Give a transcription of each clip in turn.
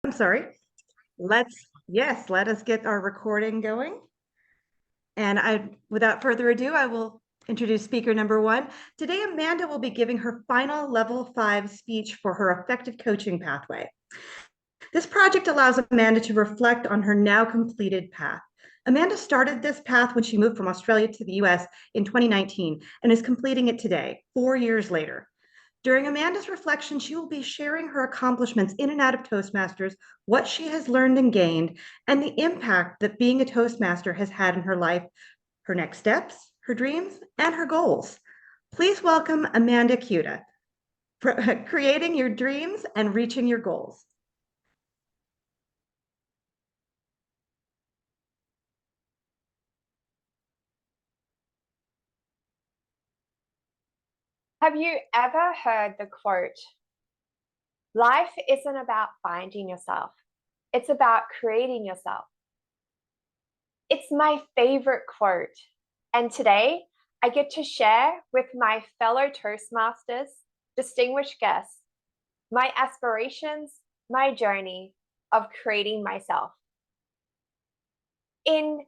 I'm sorry. Let us get our recording going. Without further ado, I will introduce speaker number one. Today, Amanda will be giving her final level 5 speech for her effective coaching pathway. This project allows Amanda to reflect on her now completed path. Amanda started this path when she moved from Australia to the US in 2019 and is completing it today, 4 years later. During Amanda's reflection, she will be sharing her accomplishments in and out of Toastmasters, what she has learned and gained, and the impact that being a Toastmaster has had in her life, her next steps, her dreams, and her goals. Please welcome Amanda Cuda, creating your dreams and reaching your goals. Have you ever heard the quote, life isn't about finding yourself, it's about creating yourself? It's my favorite quote. And today I get to share with my fellow Toastmasters, distinguished guests, my aspirations, my journey of creating myself. In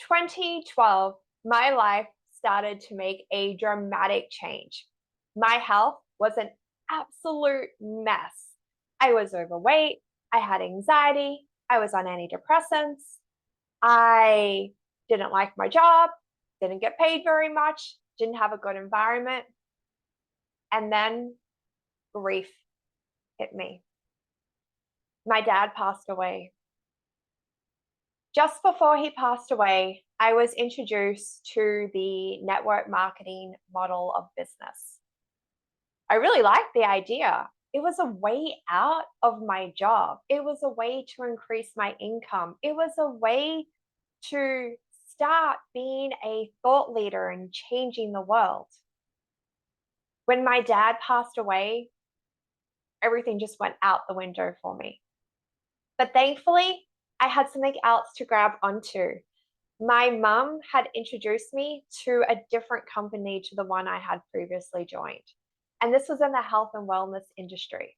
2012, my life started to make a dramatic change. My health was an absolute mess. I was overweight. I had anxiety. I was on antidepressants. I didn't like my job, didn't get paid very much, didn't have a good environment. And then grief hit me. My dad passed away. Just before he passed away, I was introduced to the network marketing model of business. I really liked the idea. It was a way out of my job. It was a way to increase my income. It was a way to start being a thought leader and changing the world. When my dad passed away, everything just went out the window for me. But thankfully, I had something else to grab onto. My mum had introduced me to a different company to the one I had previously joined. And this was in the health and wellness industry.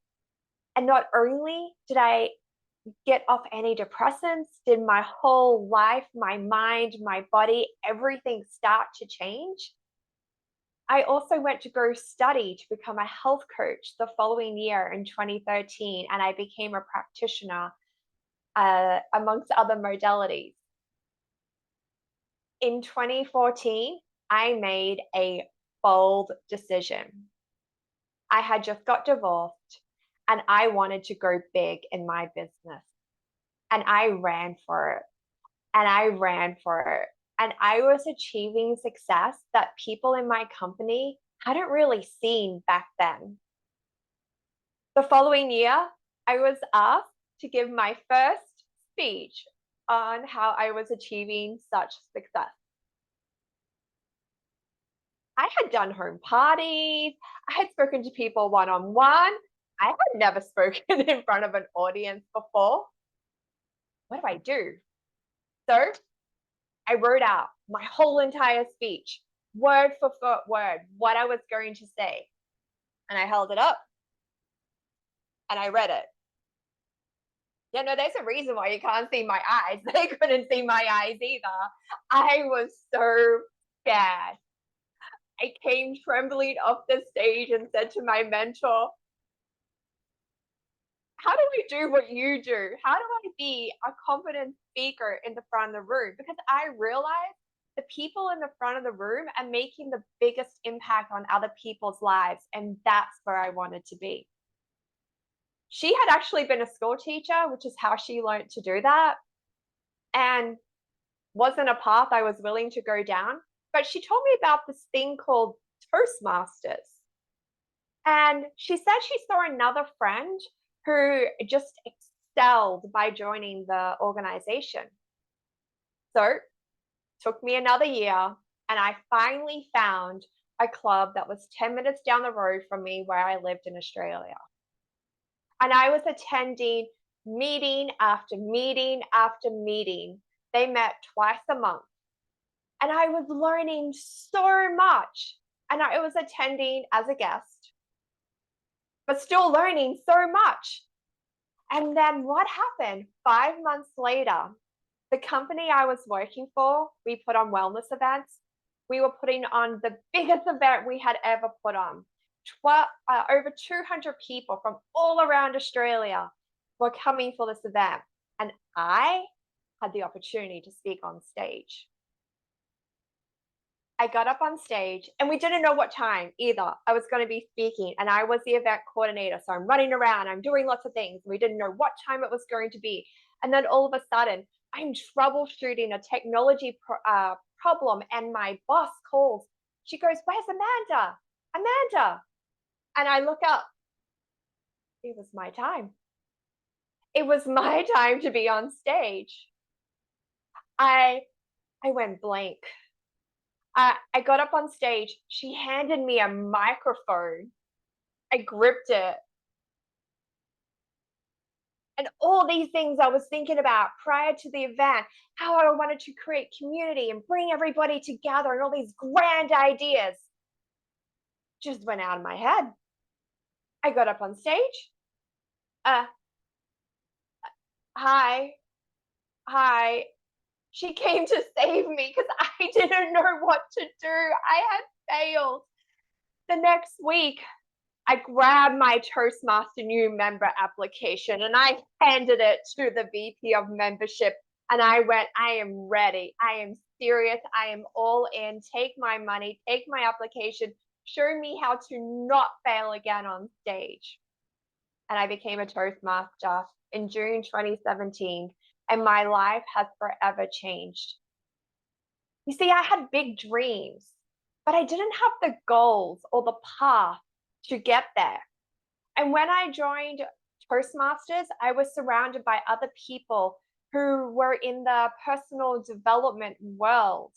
And not only did I get off antidepressants, did my whole life, my mind, my body, everything start to change, I also went to go study to become a health coach the following year in 2013, and I became a practitioner amongst other modalities. In 2014, I made a bold decision. I had just got divorced and I wanted to go big in my business. And I ran for it. And I ran for it. And I was achieving success that people in my company hadn't really seen back then. The following year, I was asked to give my first speech on how I was achieving such success. I had done home parties. I had spoken to people one-on-one. I had never spoken in front of an audience before. What do? So I wrote out my whole entire speech, word for word, what I was going to say. And I held it up and I read it. Yeah, no, there's a reason why you can't see my eyes. They couldn't see my eyes either. I was so scared. I came trembling off the stage and said to my mentor, how do we do what you do? How do I be a confident speaker in the front of the room? Because I realized the people in the front of the room are making the biggest impact on other people's lives. And that's where I wanted to be. She had actually been a school teacher, which is how she learned to do that. And wasn't a path I was willing to go down. But she told me about this thing called Toastmasters. And she said she saw another friend who just excelled by joining the organization. So it took me another year and I finally found a club that was 10 minutes down the road from me where I lived in Australia. And I was attending meeting after meeting after meeting. They met twice a month. And I was learning so much. And I was attending as a guest, but still learning so much. And then what happened? 5 months later, the company I was working for, we put on wellness events. We were putting on the biggest event we had ever put on. Over 200 people from all around Australia were coming for this event. And I had the opportunity to speak on stage. I got up on stage and we didn't know what time either I was going to be speaking. And I was the event coordinator. So I'm running around, I'm doing lots of things. We didn't know what time it was going to be. And then all of a sudden, I'm troubleshooting a technology problem. And my boss calls. She goes, "Where's Amanda? Amanda." And I look up. It was my time. It was my time to be on stage. I went blank. I got up on stage. She handed me a microphone. I gripped it. And all these things I was thinking about prior to the event, how I wanted to create community and bring everybody together and all these grand ideas just went out of my head. I got up on stage. Hi. Hi. She came to save me because I didn't know what to do. I had failed. The next week, I grabbed my Toastmaster new member application and I handed it to the VP of membership. And I went, "I am ready. I am serious. I am all in. Take my money, take my application, show me how to not fail again on stage." And I became a Toastmaster in June 2017. And my life has forever changed. You see, I had big dreams, but I didn't have the goals or the path to get there. And when I joined Toastmasters, I was surrounded by other people who were in the personal development world.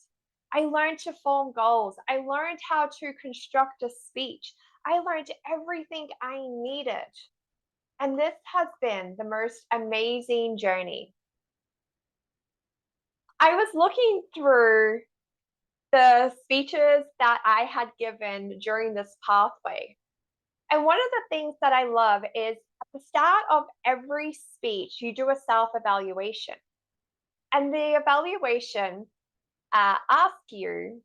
I learned to form goals. I learned how to construct a speech. I learned everything I needed. And this has been the most amazing journey. I was looking through the speeches that I had given during this pathway. And one of the things that I love is at the start of every speech, you do a self-evaluation. And the evaluation asks you,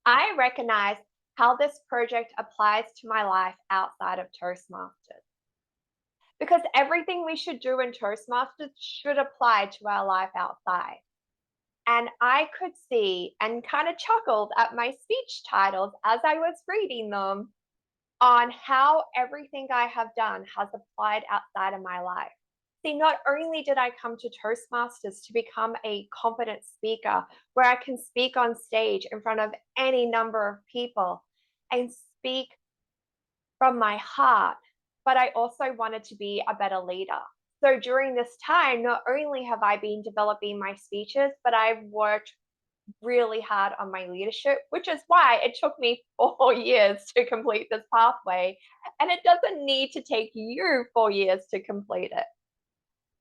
I recognize how this project applies to my life outside of Toastmasters. Because everything we should do in Toastmasters should apply to our life outside. And I could see and kind of chuckled at my speech titles as I was reading them on how everything I have done has applied outside of my life. See, not only did I come to Toastmasters to become a competent speaker where I can speak on stage in front of any number of people and speak from my heart, but I also wanted to be a better leader. So during this time, not only have I been developing my speeches, but I've worked really hard on my leadership, which is why it took me 4 years to complete this pathway. And it doesn't need to take you 4 years to complete it.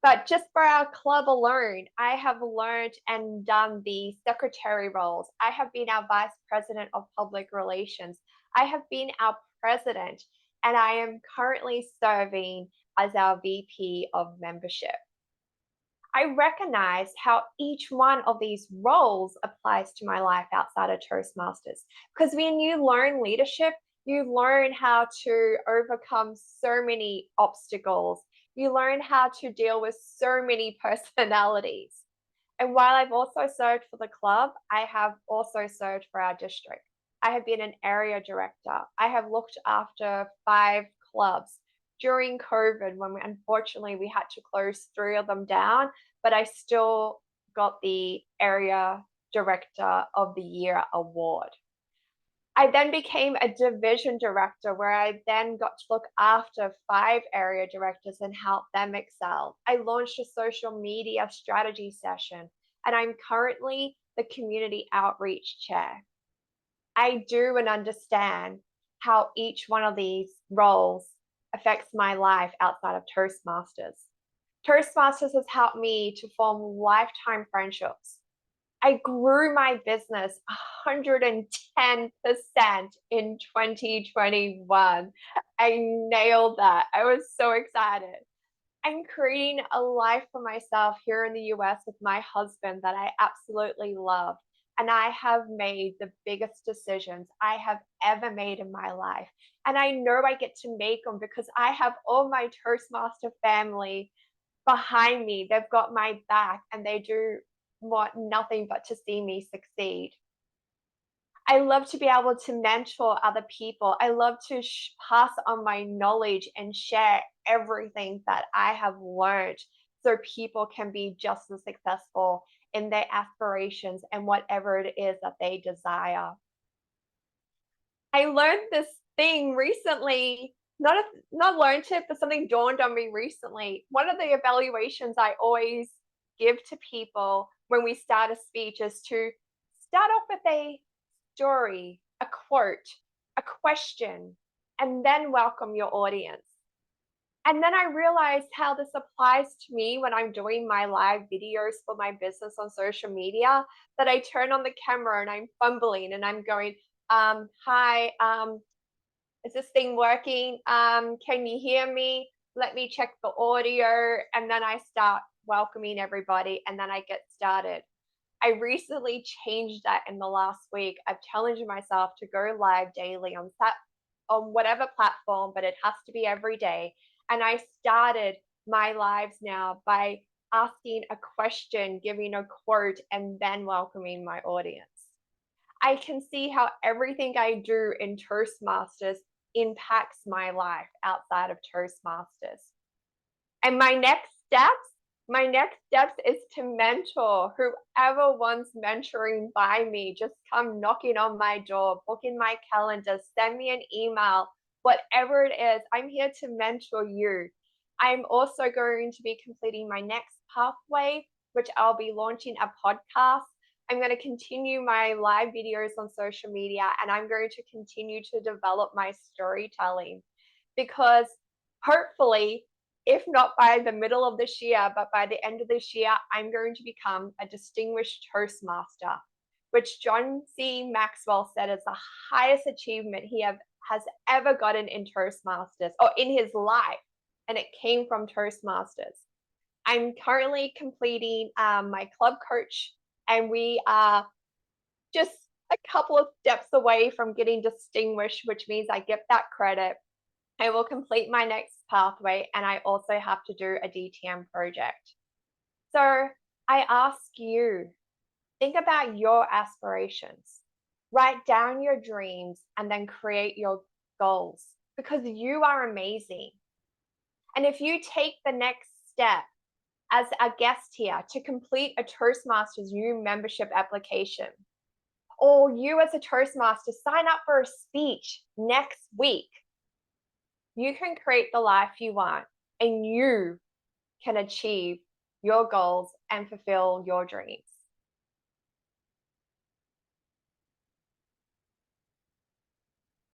But just for our club alone, I have learned and done the secretary roles. I have been our vice president of public relations. I have been our president, and I am currently serving as our VP of membership. I recognize how each one of these roles applies to my life outside of Toastmasters. Because when you learn leadership, you learn how to overcome so many obstacles. You learn how to deal with so many personalities. And while I've also served for the club, I have also served for our district. I have been an area director. I have looked after 5 clubs. During COVID, when unfortunately we had to close 3 of them down, but I still got the Area Director of the Year award. I then became a division director where I then got to look after 5 area directors and help them excel. I launched a social media strategy session, and I'm currently the community outreach chair. I do and understand how each one of these roles affects my life outside of Toastmasters. Toastmasters has helped me to form lifetime friendships. I grew my business 110% in 2021. I nailed that. I was so excited. I'm creating a life for myself here in the US with my husband that I absolutely love. And I have made the biggest decisions I have ever made in my life. And I know I get to make them because I have all my Toastmaster family behind me. They've got my back and they do want nothing but to see me succeed. I love to be able to mentor other people. I love to pass on my knowledge and share everything that I have learned so people can be just as successful in their aspirations and whatever it is that they desire. I learned this thing recently, not learned it, but something dawned on me recently. One of the evaluations I always give to people when we start a speech is to start off with a story, a quote, a question, and then welcome your audience. And then I realized how this applies to me when I'm doing my live videos for my business on social media, that I turn on the camera and I'm fumbling and I'm going, hi, is this thing working? Can you hear me? Let me check the audio. And then I start welcoming everybody and then I get started. I recently changed that in the last week. I've challenged myself to go live daily on whatever platform, but it has to be every day. And I started my lives now by asking a question, giving a quote, and then welcoming my audience. I can see how everything I do in Toastmasters impacts my life outside of Toastmasters. And my next steps is to mentor whoever wants mentoring by me. Just come knocking on my door, book in my calendar, send me an email, whatever it is. I'm here to mentor you. I'm also going to be completing my next pathway, which I'll be launching a podcast. I'm going to continue my live videos on social media, and I'm going to continue to develop my storytelling because hopefully, if not by the middle of this year, but by the end of this year, I'm going to become a distinguished Toastmaster, which John C. Maxwell said is the highest achievement he has ever gotten in Toastmasters or in his life. And it came from Toastmasters. I'm currently completing my club coach, and we are just a couple of steps away from getting distinguished, which means I get that credit. I will complete my next pathway, and I also have to do a DTM project. So I ask you, think about your aspirations, write down your dreams, and then create your goals because you are amazing. And if you take the next step as a guest here to complete a Toastmasters new membership application, or you as a Toastmaster sign up for a speech next week, you can create the life you want and you can achieve your goals and fulfill your dreams.